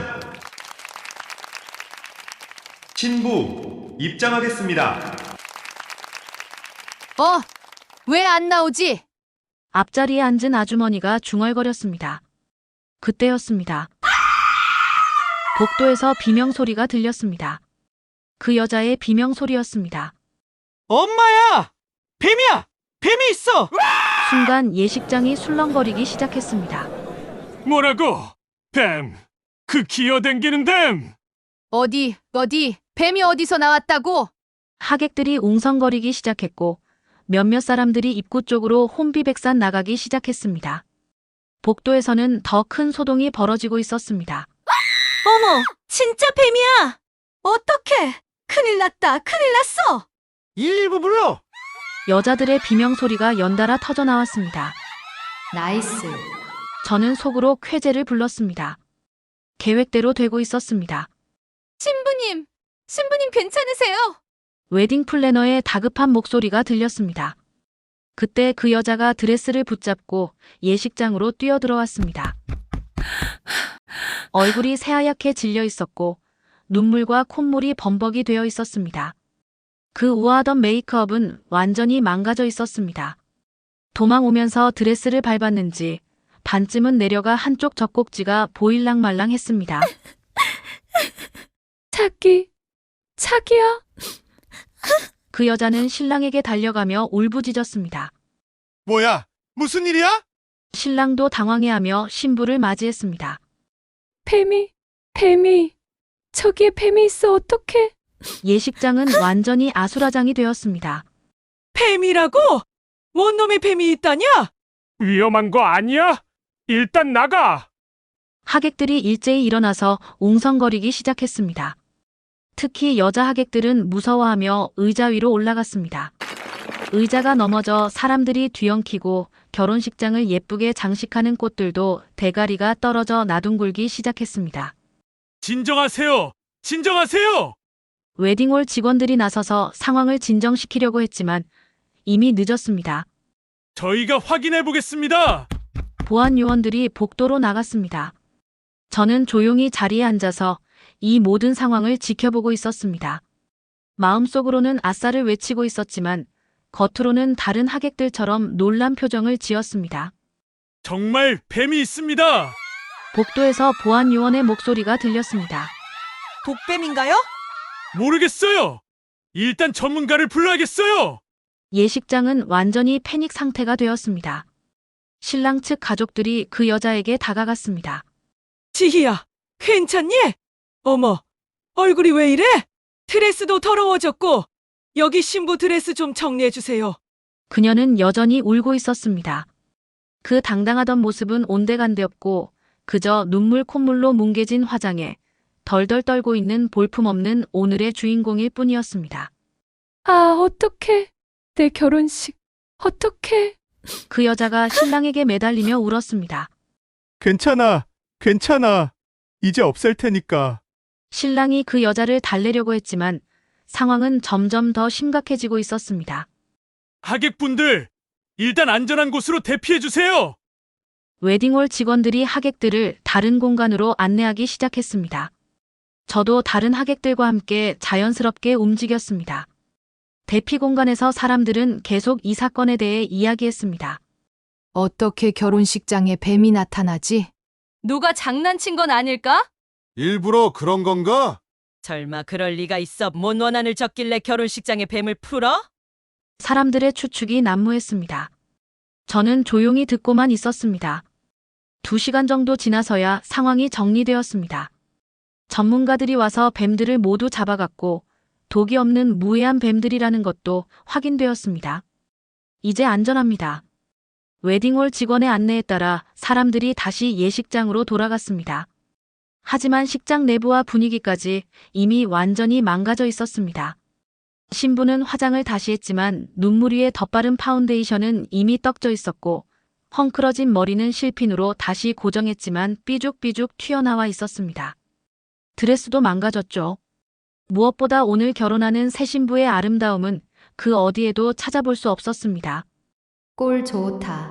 신부 입장하겠습니다. 왜 안 나오지? 앞자리에 앉은 아주머니가 중얼거렸습니다. 그때였습니다. 복도에서 비명소리가 들렸습니다. 그 여자의 비명소리였습니다. 엄마야! 뱀이야! 뱀이 있어! 순간 예식장이 술렁거리기 시작했습니다. 뭐라고? 뱀! 그 기어댕기는 뱀! 어디, 뱀이 어디서 나왔다고? 하객들이 웅성거리기 시작했고 몇몇 사람들이 입구 쪽으로 혼비백산 나가기 시작했습니다. 복도에서는 더 큰 소동이 벌어지고 있었습니다. 어머! 진짜 뱀이야! 어떡해! 큰일 났다! 큰일 났어! 119 불러! 여자들의 비명소리가 연달아 터져나왔습니다. 나이스. 저는 속으로 쾌재를 불렀습니다. 계획대로 되고 있었습니다. 신부님 괜찮으세요? 웨딩 플래너의 다급한 목소리가 들렸습니다. 그때 그 여자가 드레스를 붙잡고 예식장으로 뛰어들어왔습니다. 얼굴이 새하얗게 질려 있었고 눈물과 콧물이 범벅이 되어 있었습니다. 그 우아하던 메이크업은 완전히 망가져 있었습니다. 도망오면서 드레스를 밟았는지 반쯤은 내려가 한쪽 젖꼭지가 보일랑말랑했습니다. 자기야. 그 여자는 신랑에게 달려가며 울부짖었습니다. 뭐야? 무슨 일이야? 신랑도 당황해하며 신부를 맞이했습니다. 뱀이. 저기에 뱀이 있어, 어떡해. 예식장은 완전히 아수라장이 되었습니다. 뱀이라고? 원놈의 뱀이 있다냐? 위험한 거 아니야? 일단 나가! 하객들이 일제히 일어나서 웅성거리기 시작했습니다. 특히 여자 하객들은 무서워하며 의자 위로 올라갔습니다. 의자가 넘어져 사람들이 뒤엉키고 결혼식장을 예쁘게 장식하는 꽃들도 대가리가 떨어져 나둥글기 시작했습니다. 진정하세요! 진정하세요! 웨딩홀 직원들이 나서서 상황을 진정시키려고 했지만 이미 늦었습니다. 저희가 확인해 보겠습니다! 보안 요원들이 복도로 나갔습니다. 저는 조용히 자리에 앉아서 이 모든 상황을 지켜보고 있었습니다. 마음속으로는 아싸를 외치고 있었지만 겉으로는 다른 하객들처럼 놀란 표정을 지었습니다. 정말 뱀이 있습니다! 복도에서 보안 요원의 목소리가 들렸습니다. 독뱀인가요? 모르겠어요! 일단 전문가를 불러야겠어요! 예식장은 완전히 패닉 상태가 되었습니다. 신랑 측 가족들이 그 여자에게 다가갔습니다. 지희야, 괜찮니? 어머, 얼굴이 왜 이래? 드레스도 더러워졌고 여기 신부 드레스 좀 정리해 주세요. 그녀는 여전히 울고 있었습니다. 그 당당하던 모습은 온데간데없고 그저 눈물 콧물로 뭉개진 화장에 덜덜 떨고 있는 볼품없는 오늘의 주인공일 뿐이었습니다. 어떡해. 내 결혼식, 어떡해. 그 여자가 신랑에게 매달리며 울었습니다. 괜찮아. 이제 없앨 테니까. 신랑이 그 여자를 달래려고 했지만 상황은 점점 더 심각해지고 있었습니다. 하객분들, 일단 안전한 곳으로 대피해 주세요! 웨딩홀 직원들이 하객들을 다른 공간으로 안내하기 시작했습니다. 저도 다른 하객들과 함께 자연스럽게 움직였습니다. 대피 공간에서 사람들은 계속 이 사건에 대해 이야기했습니다. 어떻게 결혼식장에 뱀이 나타나지? 누가 장난친 건 아닐까? 일부러 그런 건가? 설마 그럴 리가 있어. 뭔 원한을 졌길래 결혼식장에 뱀을 풀어? 사람들의 추측이 난무했습니다. 저는 조용히 듣고만 있었습니다. 2시간 정도 지나서야 상황이 정리되었습니다. 전문가들이 와서 뱀들을 모두 잡아갔고 독이 없는 무해한 뱀들이라는 것도 확인되었습니다. 이제 안전합니다. 웨딩홀 직원의 안내에 따라 사람들이 다시 예식장으로 돌아갔습니다. 하지만 식장 내부와 분위기까지 이미 완전히 망가져 있었습니다. 신부는 화장을 다시 했지만 눈물 위에 덧바른 파운데이션은 이미 떡져 있었고 헝클어진 머리는 실핀으로 다시 고정했지만 삐죽삐죽 튀어나와 있었습니다. 드레스도 망가졌죠. 무엇보다 오늘 결혼하는 새 신부의 아름다움은 그 어디에도 찾아볼 수 없었습니다. 꼴 좋다.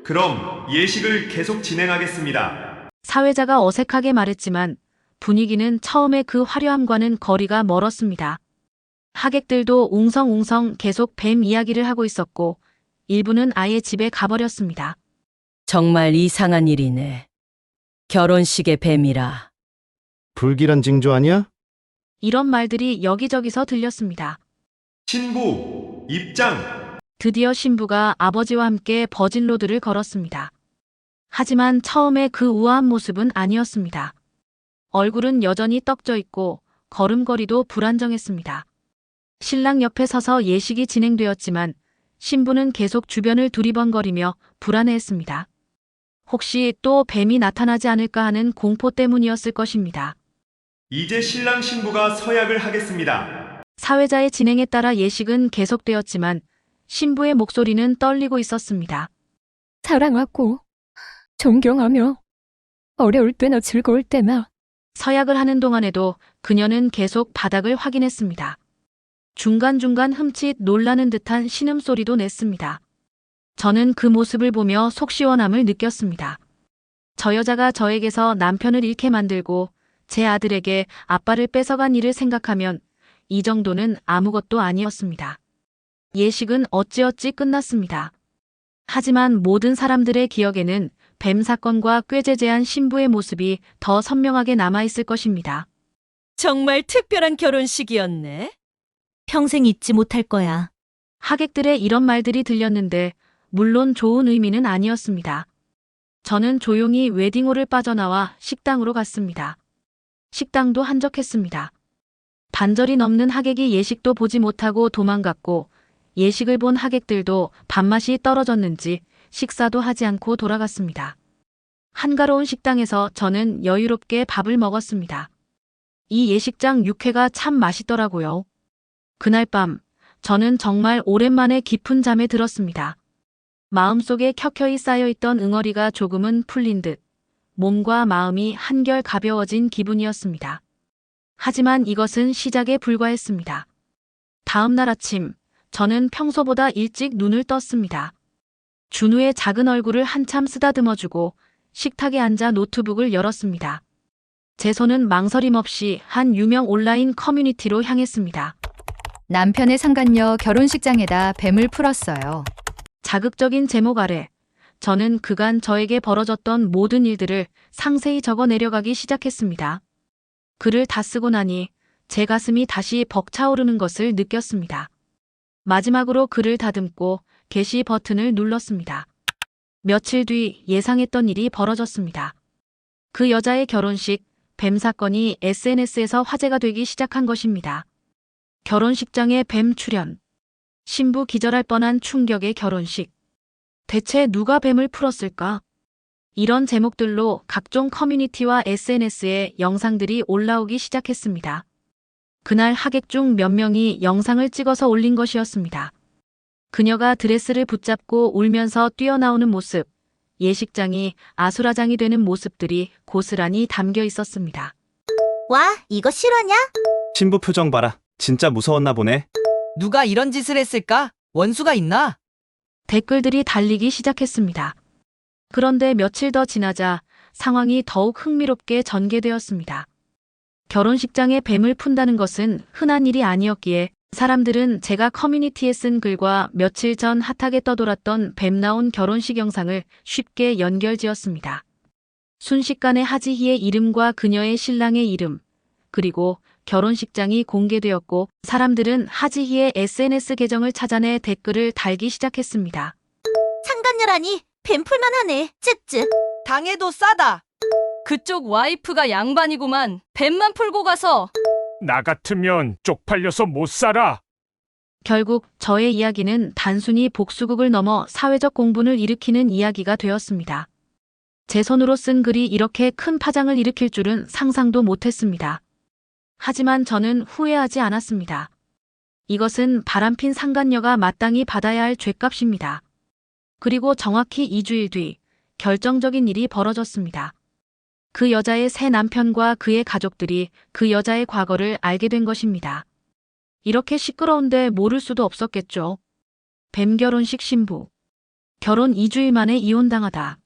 그럼 예식을 계속 진행하겠습니다. 사회자가 어색하게 말했지만 분위기는 처음에 그 화려함과는 거리가 멀었습니다. 하객들도 웅성웅성 계속 뱀 이야기를 하고 있었고 일부는 아예 집에 가버렸습니다. 정말 이상한 일이네. 결혼식의 뱀이라. 불길한 징조 아니야? 이런 말들이 여기저기서 들렸습니다. 신부 입장. 드디어 신부가 아버지와 함께 버진로드를 걸었습니다. 하지만 처음에 그 우아한 모습은 아니었습니다. 얼굴은 여전히 떡져 있고 걸음걸이도 불안정했습니다. 신랑 옆에 서서 예식이 진행되었지만 신부는 계속 주변을 두리번거리며 불안해했습니다. 혹시 또 뱀이 나타나지 않을까 하는 공포 때문이었을 것입니다. 이제 신랑 신부가 서약을 하겠습니다. 사회자의 진행에 따라 예식은 계속되었지만 신부의 목소리는 떨리고 있었습니다. 사랑하고 존경하며 어려울 때나 즐거울 때나 서약을 하는 동안에도 그녀는 계속 바닥을 확인했습니다. 중간중간 흠칫 놀라는 듯한 신음소리도 냈습니다. 저는 그 모습을 보며 속 시원함을 느꼈습니다. 저 여자가 저에게서 남편을 잃게 만들고 제 아들에게 아빠를 뺏어간 일을 생각하면 이 정도는 아무것도 아니었습니다. 예식은 어찌어찌 끝났습니다. 하지만 모든 사람들의 기억에는 뱀 사건과 꾀죄죄한 신부의 모습이 더 선명하게 남아있을 것입니다. 정말 특별한 결혼식이었네. 평생 잊지 못할 거야. 하객들의 이런 말들이 들렸는데 물론 좋은 의미는 아니었습니다. 저는 조용히 웨딩홀을 빠져나와 식당으로 갔습니다. 식당도 한적했습니다. 반절이 넘는 하객이 예식도 보지 못하고 도망갔고 예식을 본 하객들도 밥맛이 떨어졌는지 식사도 하지 않고 돌아갔습니다. 한가로운 식당에서 저는 여유롭게 밥을 먹었습니다. 이 예식장 육회가 참 맛있더라고요. 그날 밤 저는 정말 오랜만에 깊은 잠에 들었습니다. 마음속에 켜켜이 쌓여있던 응어리가 조금은 풀린 듯 몸과 마음이 한결 가벼워진 기분이었습니다. 하지만 이것은 시작에 불과했습니다. 다음 날 아침 저는 평소보다 일찍 눈을 떴습니다. 준우의 작은 얼굴을 한참 쓰다듬어주고 식탁에 앉아 노트북을 열었습니다. 제 손은 망설임 없이 한 유명 온라인 커뮤니티로 향했습니다. 남편의 상간녀 결혼식장에다 뱀을 풀었어요. 자극적인 제목 아래 저는 그간 저에게 벌어졌던 모든 일들을 상세히 적어 내려가기 시작했습니다. 글을 다 쓰고 나니 제 가슴이 다시 벅차오르는 것을 느꼈습니다. 마지막으로 글을 다듬고 게시 버튼을 눌렀습니다. 며칠 뒤 예상했던 일이 벌어졌습니다. 그 여자의 결혼식, 뱀 사건이 SNS에서 화제가 되기 시작한 것입니다. 결혼식장에 뱀 출연, 신부 기절할 뻔한 충격의 결혼식. 대체 누가 뱀을 풀었을까? 이런 제목들로 각종 커뮤니티와 SNS에 영상들이 올라오기 시작했습니다. 그날 하객 중 몇 명이 영상을 찍어서 올린 것이었습니다. 그녀가 드레스를 붙잡고 울면서 뛰어나오는 모습, 예식장이 아수라장이 되는 모습들이 고스란히 담겨 있었습니다. 와, 이거 실화냐? 신부 표정 봐라. 진짜 무서웠나 보네. 누가 이런 짓을 했을까? 원수가 있나? 댓글들이 달리기 시작했습니다. 그런데 며칠 더 지나자 상황이 더욱 흥미롭게 전개되었습니다. 결혼식장에 뱀을 푼다는 것은 흔한 일이 아니었기에 사람들은 제가 커뮤니티에 쓴 글과 며칠 전 핫하게 떠돌았던 뱀 나온 결혼식 영상을 쉽게 연결지었습니다. 순식간에 하지희의 이름과 그녀의 신랑의 이름, 그리고 결혼식장이 공개되었고 사람들은 하지희의 SNS 계정을 찾아내 댓글을 달기 시작했습니다. 상간녀라니 뱀 풀만하네. 쯧쯧. 당해도 싸다. 그쪽 와이프가 양반이구만. 뱀만 풀고 가서. 나 같으면 쪽팔려서 못 살아. 결국 저의 이야기는 단순히 복수극을 넘어 사회적 공분을 일으키는 이야기가 되었습니다. 제 손으로 쓴 글이 이렇게 큰 파장을 일으킬 줄은 상상도 못했습니다. 하지만 저는 후회하지 않았습니다. 이것은 바람핀 상간녀가 마땅히 받아야 할 죗값입니다. 그리고 정확히 2주일 뒤 결정적인 일이 벌어졌습니다. 그 여자의 새 남편과 그의 가족들이 그 여자의 과거를 알게 된 것입니다. 이렇게 시끄러운데 모를 수도 없었겠죠. 뱀 결혼식 신부. 결혼 2주일 만에 이혼당하다.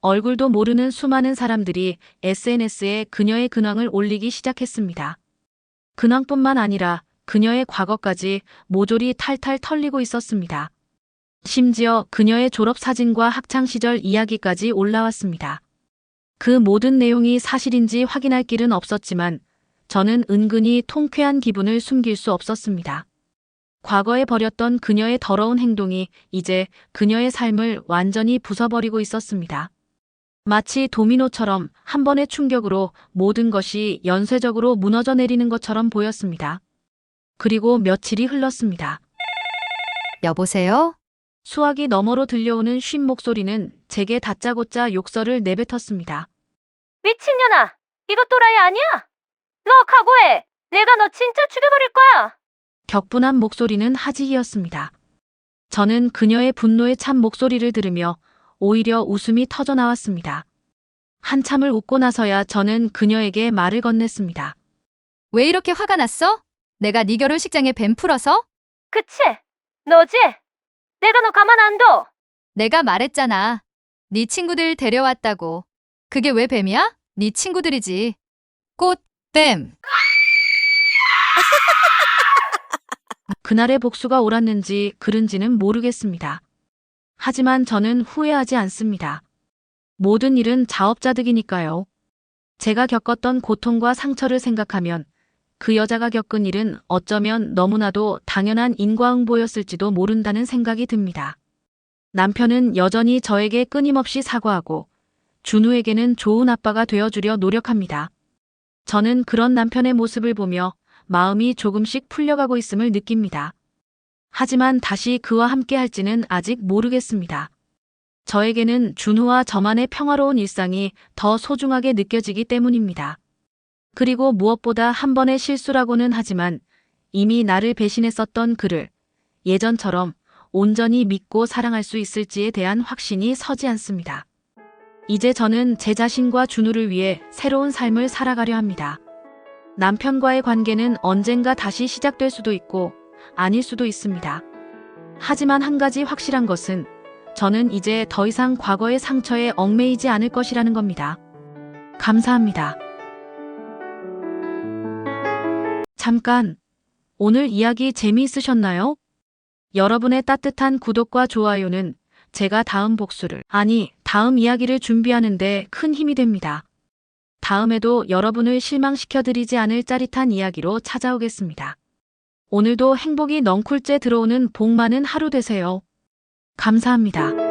얼굴도 모르는 수많은 사람들이 SNS에 그녀의 근황을 올리기 시작했습니다. 근황뿐만 아니라 그녀의 과거까지 모조리 탈탈 털리고 있었습니다. 심지어 그녀의 졸업사진과 학창시절 이야기까지 올라왔습니다. 그 모든 내용이 사실인지 확인할 길은 없었지만 저는 은근히 통쾌한 기분을 숨길 수 없었습니다. 과거에 벌였던 그녀의 더러운 행동이 이제 그녀의 삶을 완전히 부숴버리고 있었습니다. 마치 도미노처럼 한 번의 충격으로 모든 것이 연쇄적으로 무너져 내리는 것처럼 보였습니다. 그리고 며칠이 흘렀습니다. 여보세요? 수화기 너머로 들려오는 쉰 목소리는 제게 다짜고짜 욕설을 내뱉었습니다. 미친년아! 이거 또라이 아니야? 너 각오해! 내가 너 진짜 죽여버릴 거야! 격분한 목소리는 하지희였습니다. 저는 그녀의 분노에 찬 목소리를 들으며 오히려 웃음이 터져 나왔습니다. 한참을 웃고 나서야 저는 그녀에게 말을 건넸습니다. 왜 이렇게 화가 났어? 내가 네 결혼식장에 뱀 풀어서? 그치? 너지? 내가 너 가만 안 둬! 내가 말했잖아. 네 친구들 데려왔다고. 그게 왜 뱀이야? 네 친구들이지. 꽃뱀. 그날의 복수가 옳았는지 그른지는 모르겠습니다. 하지만 저는 후회하지 않습니다. 모든 일은 자업자득이니까요. 제가 겪었던 고통과 상처를 생각하면 그 여자가 겪은 일은 어쩌면 너무나도 당연한 인과응보였을지도 모른다는 생각이 듭니다. 남편은 여전히 저에게 끊임없이 사과하고 준우에게는 좋은 아빠가 되어주려 노력합니다. 저는 그런 남편의 모습을 보며 마음이 조금씩 풀려가고 있음을 느낍니다. 하지만 다시 그와 함께 할지는 아직 모르겠습니다. 저에게는 준우와 저만의 평화로운 일상이 더 소중하게 느껴지기 때문입니다. 그리고 무엇보다 한 번의 실수라고는 하지만 이미 나를 배신했었던 그를 예전처럼 온전히 믿고 사랑할 수 있을지에 대한 확신이 서지 않습니다. 이제 저는 제 자신과 준우를 위해 새로운 삶을 살아가려 합니다. 남편과의 관계는 언젠가 다시 시작될 수도 있고 아닐 수도 있습니다. 하지만 한 가지 확실한 것은 저는 이제 더 이상 과거의 상처에 얽매이지 않을 것이라는 겁니다. 감사합니다. 잠깐, 오늘 이야기 재미있으셨나요? 여러분의 따뜻한 구독과 좋아요는 제가 다음 복수를, 다음 이야기를 준비하는데 큰 힘이 됩니다. 다음에도 여러분을 실망시켜드리지 않을 짜릿한 이야기로 찾아오겠습니다. 오늘도 행복이 넝쿨째 들어오는 복 많은 하루 되세요. 감사합니다.